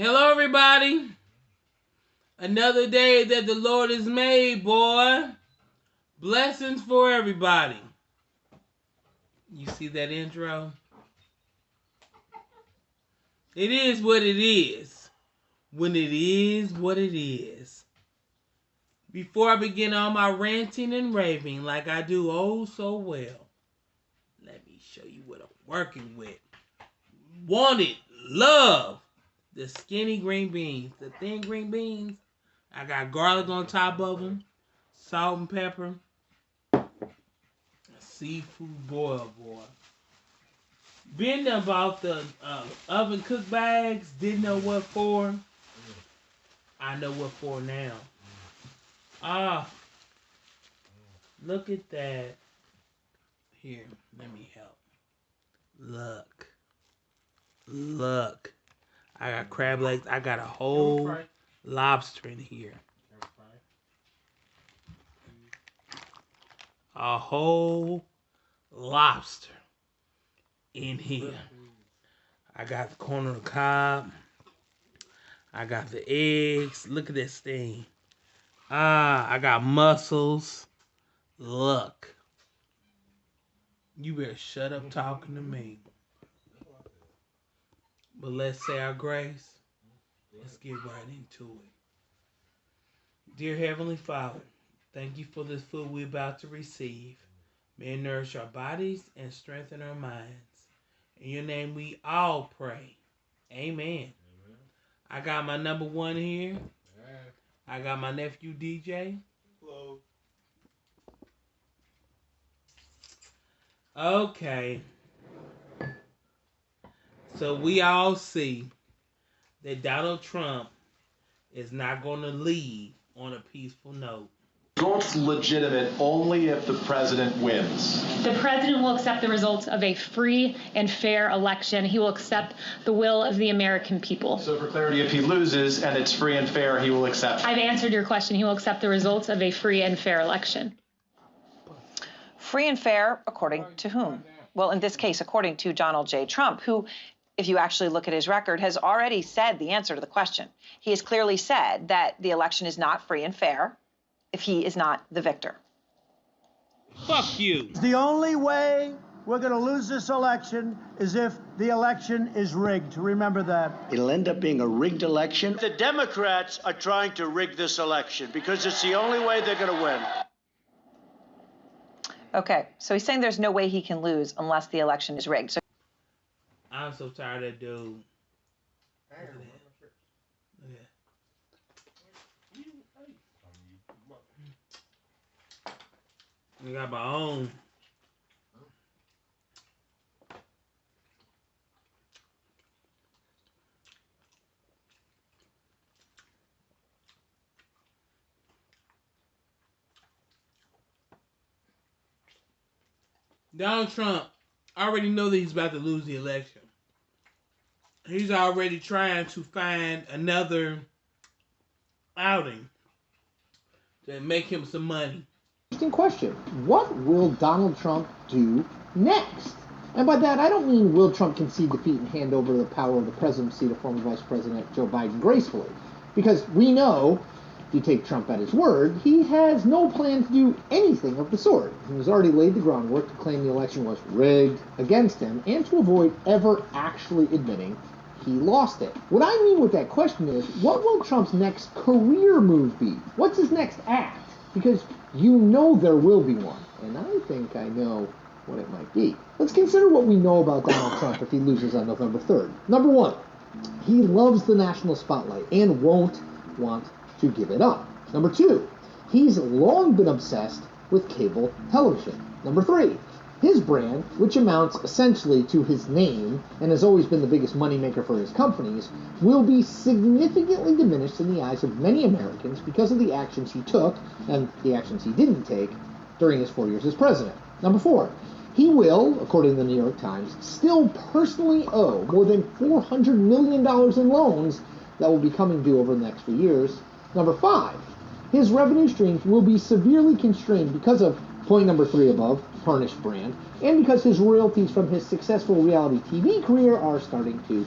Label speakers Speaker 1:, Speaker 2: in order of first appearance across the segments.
Speaker 1: Hello, everybody. Another day that the Lord has made, boy. Blessings for everybody. You see that intro? It is what it is. When it is what it is. Before I begin all my ranting and raving like I do oh so well, let me show you what I'm working with. Want it, love the skinny green beans, the thin green beans. I got garlic on top of them, salt and pepper, seafood boil, boy. Been about the oven cooked bags, didn't know what for. I know what for now. Ah, look at that. Here, let me help. Look. I got crab legs. I got a whole lobster in here. A whole lobster in here. I got the corner of the cob. I got the eggs. Look at this thing. I got mussels. Look. You better shut up talking to me. But let's say our grace. Let's get right into it. Dear Heavenly Father, thank you for this food we're about to receive. May it nourish our bodies and strengthen our minds. In your name we all pray. Amen. I got my number one here. I got my nephew DJ. Hello. Okay. So we all see that Donald Trump is not going to leave on a peaceful note.
Speaker 2: Results legitimate only if the president wins.
Speaker 3: The president will accept the results of a free and fair election. He will accept the will of the American people.
Speaker 2: So for clarity, if he loses and it's free and fair, he will accept.
Speaker 3: I've answered your question. He will accept the results of a free and fair election.
Speaker 4: Free and fair, according to whom? Well, in this case, according to Donald J. Trump, who, if you actually look at his record, has already said the answer to the question. He has clearly said that the election is not free and fair if he is not the victor.
Speaker 1: Fuck you.
Speaker 5: The only way we're going to lose this election is if the election is rigged. Remember that.
Speaker 6: It'll end up being a rigged election.
Speaker 5: The Democrats are trying to rig this election because it's the only way they're going to win.
Speaker 4: Okay, so he's saying there's no way he can lose unless the election is rigged. So
Speaker 1: I'm so tired of that dude. Look at that. I got my own. Donald Trump, I already know that he's about to lose the election. He's already trying to find another outing to make him some money.
Speaker 7: Interesting question. What will Donald Trump do next? And by that, I don't mean will Trump concede defeat and hand over the power of the presidency to former Vice President Joe Biden gracefully? Because we know, if you take Trump at his word, he has no plan to do anything of the sort. He has already laid the groundwork to claim the election was rigged against him and to avoid ever actually admitting he lost it. What I mean with that question is, what will Trump's next career move be? What's his next act? Because you know there will be one, and I think I know what it might be. Let's consider what we know about Donald Trump if he loses on November 3rd. Number one, he loves the national spotlight and won't want to give it up. Number two, he's long been obsessed with cable television. Number three, his brand, which amounts essentially to his name and has always been the biggest moneymaker for his companies, will be significantly diminished in the eyes of many Americans because of the actions he took and the actions he didn't take during his 4 years as president. Number four, he will, according to the New York Times, still personally owe more than $400 million in loans that will be coming due over the next few years. Number five, his revenue streams will be severely constrained because of point number three above, tarnished brand, and because his royalties from his successful reality TV career are starting to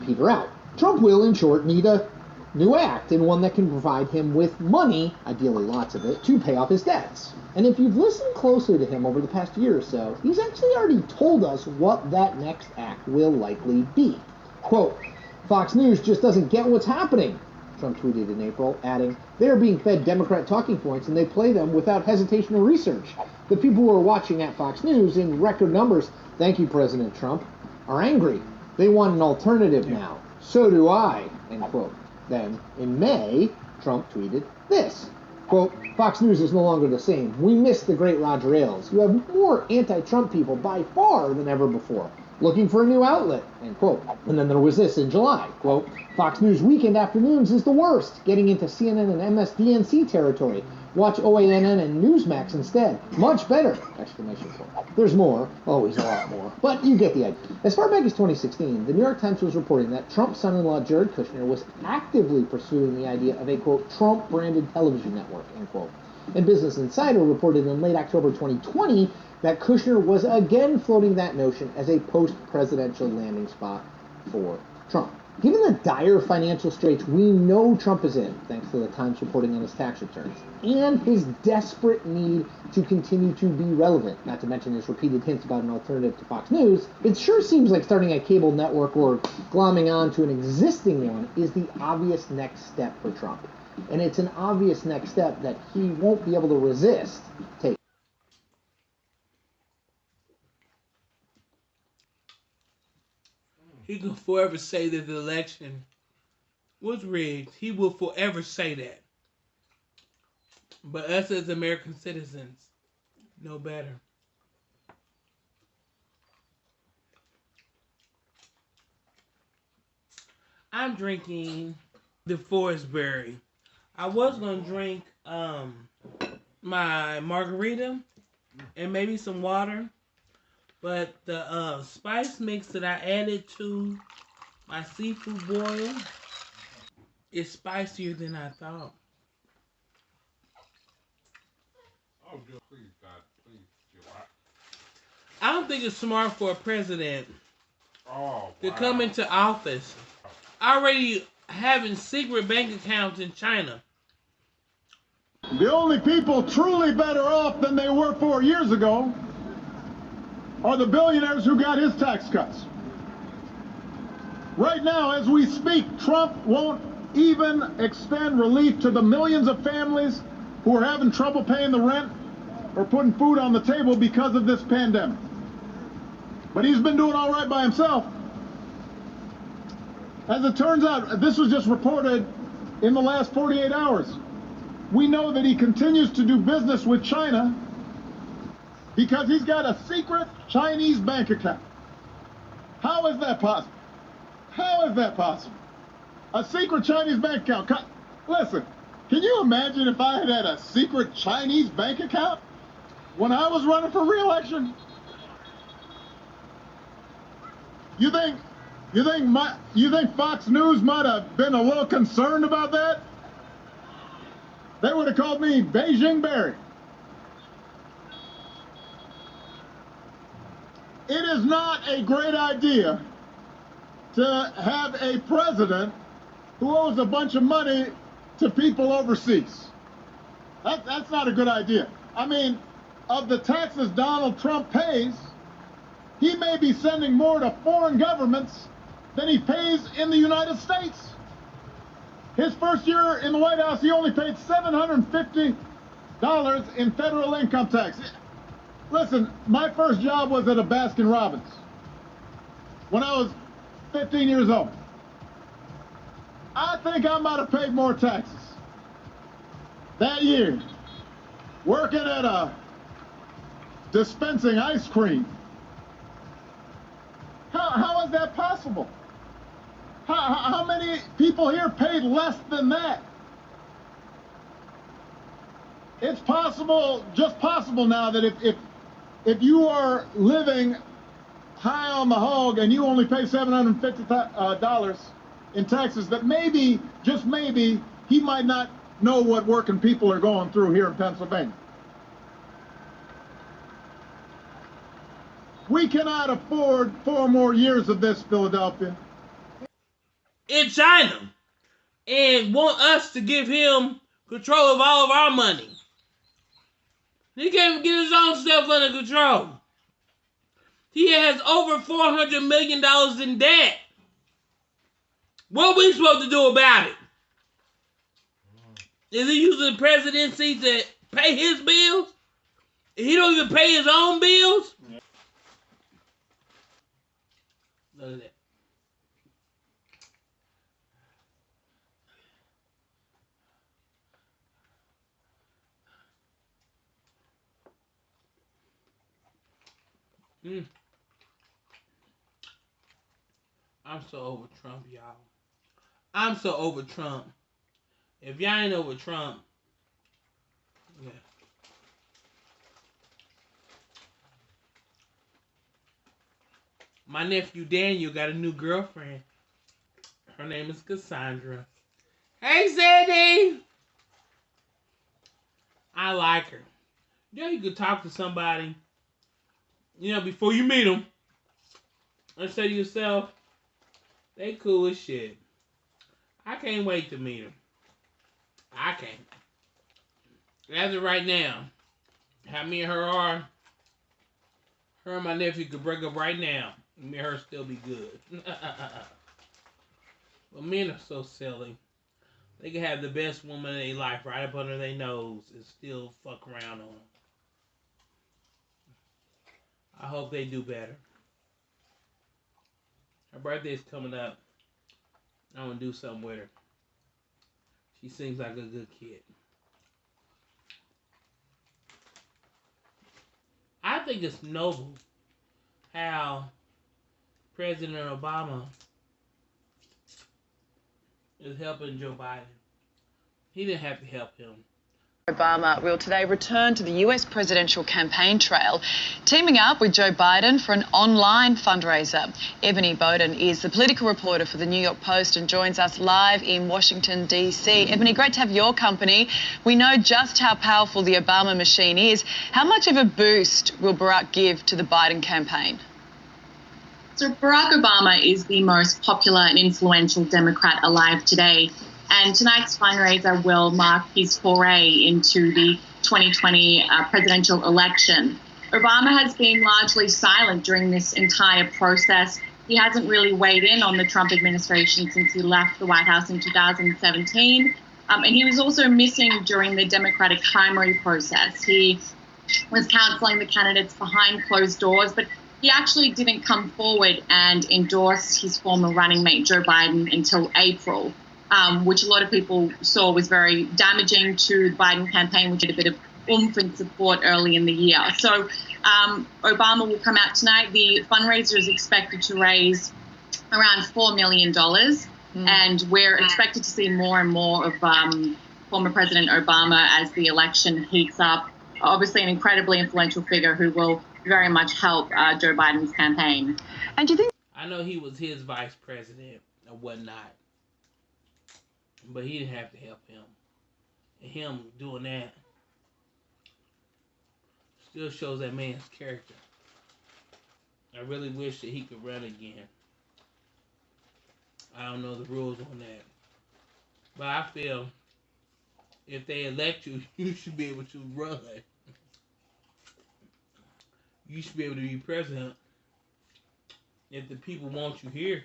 Speaker 7: peter out. Trump will, in short, need a new act, and one that can provide him with money, ideally lots of it, to pay off his debts. And if you've listened closely to him over the past year or so, he's actually already told us what that next act will likely be. Quote, Fox News just doesn't get what's happening, Trump tweeted in April, adding, they are being fed Democrat talking points and they play them without hesitation or research. The people who are watching at Fox News in record numbers, thank you, President Trump, are angry. They want an alternative now. So do I, end quote. Then, in May, Trump tweeted this, quote, Fox News is no longer the same. We miss the great Roger Ailes. You have more anti-Trump people by far than ever before. Looking for a new outlet, end quote. And then there was this in July, quote, Fox News weekend afternoons is the worst, getting into CNN and MSDNC territory. Watch OANN and Newsmax instead. Much better! Exclamation point. There's more, always a lot more, but you get the idea. As far back as 2016, the New York Times was reporting that Trump's son-in-law Jared Kushner was actively pursuing the idea of a, quote, Trump-branded television network, end quote. And Business Insider reported in late October 2020 that Kushner was again floating that notion as a post-presidential landing spot for Trump. Given the dire financial straits we know Trump is in, thanks to the Times reporting on his tax returns, and his desperate need to continue to be relevant, not to mention his repeated hints about an alternative to Fox News, it sure seems like starting a cable network or glomming on to an existing one is the obvious next step for Trump. And it's an obvious next step that he won't be able to resist taking.
Speaker 1: He can forever say that the election was rigged. He will forever say that. But us as American citizens know better. I'm drinking the Forest Berry. I was gonna drink my margarita and maybe some water, but the spice mix that I added to my seafood boil is spicier than I thought. I don't think it's smart for a president to come into office already having secret bank accounts in China.
Speaker 8: The only people truly better off than they were 4 years ago are the billionaires who got his tax cuts. Right now, as we speak, Trump won't even extend relief to the millions of families who are having trouble paying the rent or putting food on the table because of this pandemic. But he's been doing all right by himself. As it turns out, this was just reported in the last 48 hours. We know that he continues to do business with China because he's got a secret Chinese bank account. How is that possible? How is that possible? A secret Chinese bank account. Listen, can you imagine if I had had a secret Chinese bank account when I was running for re-election? You think Fox News might have been a little concerned about that? They would have called me Beijing Barry. It is not a great idea to have a president who owes a bunch of money to people overseas. That's not a good idea. I mean, of the taxes Donald Trump pays, he may be sending more to foreign governments than he pays in the United States. His first year in the White House, he only paid $750 in federal income tax. Listen, my first job was at a Baskin Robbins when I was 15 years old. I think I might have paid more taxes that year working at a dispensing ice cream. How is that possible? How many people here paid less than that? It's possible, just possible now, that if you are living high on the hog and you only pay $750 in taxes, that maybe, just maybe, he might not know what working people are going through here in Pennsylvania. We cannot afford 4 more years of this, Philadelphia.
Speaker 1: in China and want us to give him control of all of our money. He can't even get his own stuff under control. He has over $400 million in debt. What are we supposed to do about it? Is he using the presidency to pay his bills? He don't even pay his own bills? Look at that. I'm so over Trump, y'all. I'm so over Trump. If y'all ain't over Trump, yeah. My nephew Daniel got a new girlfriend. Her name is Cassandra. Hey, Sandy! I like her. You know, you could talk to somebody, before you meet them, and say to yourself, they cool as shit. I can't wait to meet them. I can't. As of right now, how me and her are, her and my nephew could break up right now, and me and her still be good. But men are so silly. They can have the best woman in their life right up under their nose and still fuck around on them. I hope they do better. Her birthday's coming up. I want to do something with her. She seems like a good kid. I think it's noble how President Obama is helping Joe Biden. He didn't have to help him.
Speaker 9: Obama will today return to the US presidential campaign trail, teaming up with Joe Biden for an online fundraiser. Ebony Bowden is the political reporter for the New York Post and joins us live in Washington, D.C. Ebony, great to have your company. We know just how powerful the Obama machine is. How much of a boost will Barack give to the Biden campaign?
Speaker 10: So Barack Obama is the most popular and influential Democrat alive today. And tonight's fundraiser will mark his foray into the 2020 presidential election. Obama has been largely silent during this entire process. He hasn't really weighed in on the Trump administration since he left the White House in 2017. And he was also missing during the Democratic primary process. He was counseling the candidates behind closed doors, but he actually didn't come forward and endorse his former running mate, Joe Biden, until April. Which a lot of people saw was very damaging to the Biden campaign, which had a bit of oomph and support early in the year. So Obama will come out tonight. The fundraiser is expected to raise around $4 million. And we're expected to see more and more of former President Obama as the election heats up. Obviously an incredibly influential figure who will very much help Joe Biden's campaign.
Speaker 9: And do you think...
Speaker 1: I know he was his vice president or whatnot. But he didn't have to help him. And him doing that still shows that man's character. I really wish that he could run again. I don't know the rules on that. But I feel if they elect you, you should be able to run. You should be able to be president if the people want you here.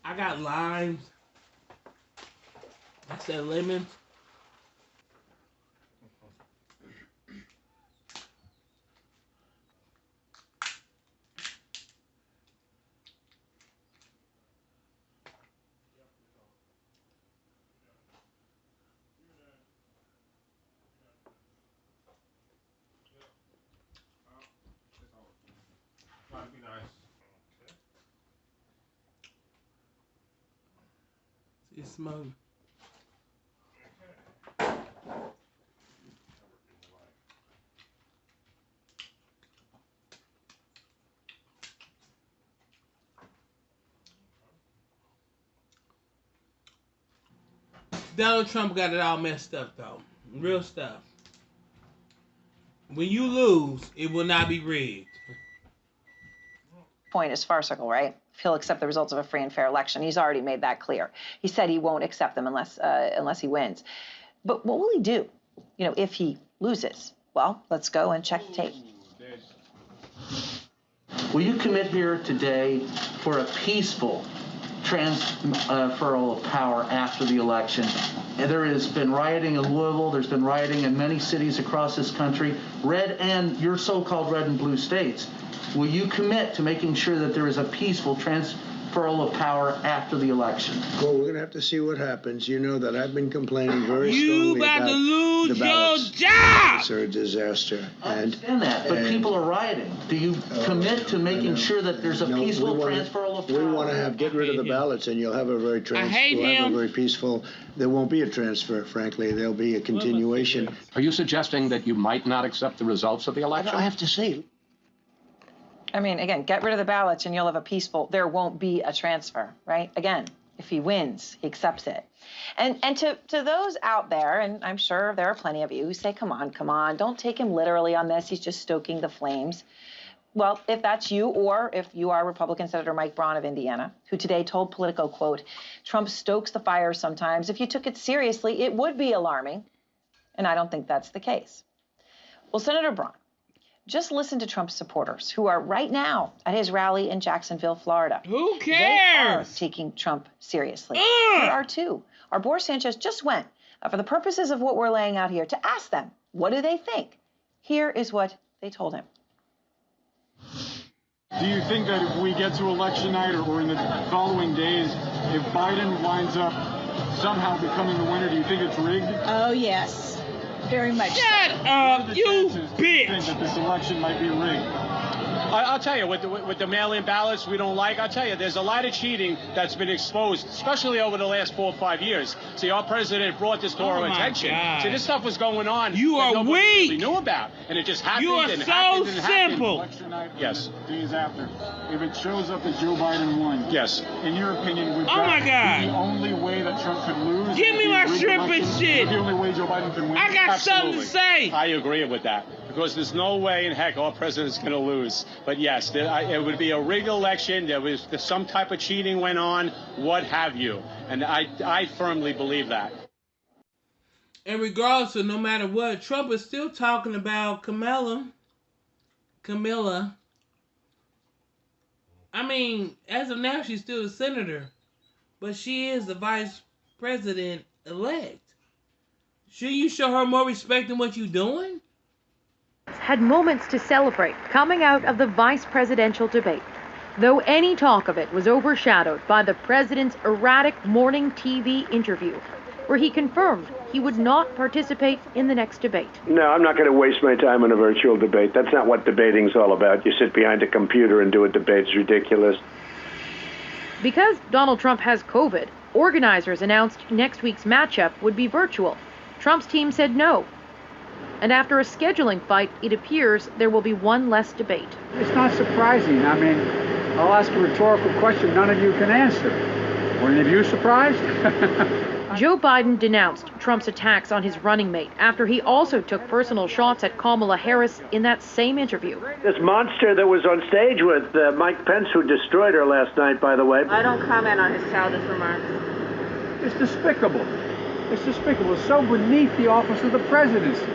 Speaker 1: I got limes. I said lemons. Try to be nice. It's smoke. Donald Trump got it all messed up, though. Real stuff. When you lose, it will not be rigged.
Speaker 4: Point is farcical, right? if he'll accept the results of a free and fair election. He's already made that clear. He said he won't accept them unless he wins. But what will he do, if he loses? Well, let's go and check the tape.
Speaker 11: Will you commit here today for a peaceful transferal of power after the election? And there has been rioting in Louisville. There's been rioting in many cities across this country, red and your so-called red and blue states. Will you commit to making sure that there is a peaceful transferal of power after the election?
Speaker 6: Well, we're going to have to see what happens. You know that I've been complaining very
Speaker 1: You
Speaker 6: strongly
Speaker 1: about
Speaker 6: about
Speaker 1: to lose
Speaker 6: the
Speaker 1: your
Speaker 6: ballots.
Speaker 1: job.
Speaker 6: It's a disaster.
Speaker 11: I understand that, but people are rioting. Do you commit to making sure that there's a peaceful transferal of power?
Speaker 6: We want to get rid of the ballots, and you'll have a very peaceful. There won't be a transfer, frankly. There'll be a continuation.
Speaker 12: Are you suggesting that you might not accept the results of the election?
Speaker 6: I have to say.
Speaker 4: I mean, again, get rid of the ballots and you'll have a peaceful, there won't be a transfer, right? Again, if he wins, he accepts it. And to those out there, and I'm sure there are plenty of you who say, come on, don't take him literally on this. He's just stoking the flames. Well, if that's you, or if you are Republican Senator Mike Braun of Indiana, who today told Politico, quote, Trump stokes the fire sometimes. If you took it seriously, it would be alarming. And I don't think that's the case. Well, Senator Braun, just listen to Trump's supporters who are right now at his rally in Jacksonville, Florida.
Speaker 1: Who cares?
Speaker 4: They are taking Trump seriously. There are two. Our Boris Sanchez just went, for the purposes of what we're laying out here, to ask them, what do they think? Here is what they told him.
Speaker 8: Do you think that if we get to election night or in the following days, if Biden winds up somehow becoming the winner, do you think it's rigged?
Speaker 13: Oh, yes. Very much.
Speaker 1: Shut up, you bitch!
Speaker 8: Think that this election might be rigged?
Speaker 14: I'll tell you, with the mail-in ballots we don't like, I'll tell you, there's a lot of cheating that's been exposed, especially over the last 4 or 5 years. See, our president brought this to our attention.
Speaker 1: God.
Speaker 14: See, this stuff was going on
Speaker 1: You
Speaker 14: that
Speaker 1: are
Speaker 14: nobody
Speaker 1: weak.
Speaker 14: really knew about, and it just happened.
Speaker 1: You are
Speaker 14: and
Speaker 1: so
Speaker 14: happened and
Speaker 1: simple.
Speaker 8: Election night,
Speaker 14: Yes.
Speaker 8: days after, if it shows up that Joe Biden won,
Speaker 14: Yes.
Speaker 8: in your opinion, would
Speaker 1: Oh my
Speaker 8: that
Speaker 1: God.
Speaker 8: be the only way that Trump could lose?
Speaker 1: Give me my
Speaker 8: Rigged
Speaker 1: shrimp and
Speaker 8: election?
Speaker 1: shit.
Speaker 8: The only way Joe Biden can win?
Speaker 1: I got something to say.
Speaker 14: I agree with that, because there's no way in heck our president's going to lose. But yes, it would be a rigged election. There's some type of cheating went on, what have you. And I firmly believe that.
Speaker 1: And regardless of no matter what, Trump is still talking about Camilla. I mean, as of now, she's still a senator, but she is the vice president-elect. Shouldn't you show her more respect than what you're doing?
Speaker 15: Had moments to celebrate coming out of the vice presidential debate, though any talk of it was overshadowed by the president's erratic morning TV interview, where he confirmed he would not participate in the next debate.
Speaker 6: No, I'm not going to waste my time on a virtual debate. That's not what debating's all about. You sit behind a computer and do a debate. It's ridiculous.
Speaker 15: Because Donald Trump has COVID, organizers announced next week's matchup would be virtual. Trump's team said no. And after a scheduling fight, it appears there will be one less debate.
Speaker 16: It's not surprising. I mean, I'll ask a rhetorical question none of you can answer. Were any of you surprised?
Speaker 15: Joe Biden denounced Trump's attacks on his running mate after he also took personal shots at Kamala Harris in that same interview.
Speaker 6: This monster that was on stage with Mike Pence, who destroyed her last night, by the way.
Speaker 13: I don't comment on his childish remarks.
Speaker 16: It's despicable. It's despicable. It's so beneath the office of the presidency.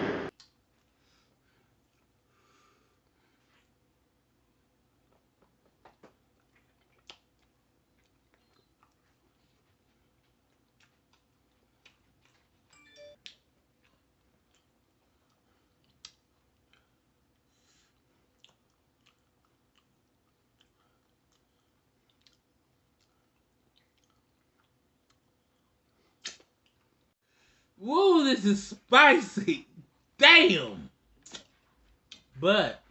Speaker 1: Woo, this is spicy. Damn. But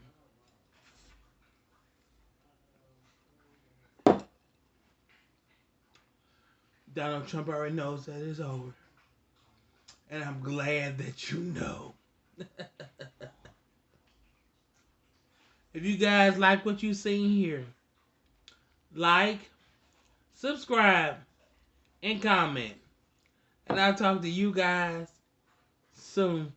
Speaker 1: Donald Trump already knows that it's over. And I'm glad that you know. If you guys like what you've seen here, like, subscribe, and comment. And I'll talk to you guys soon.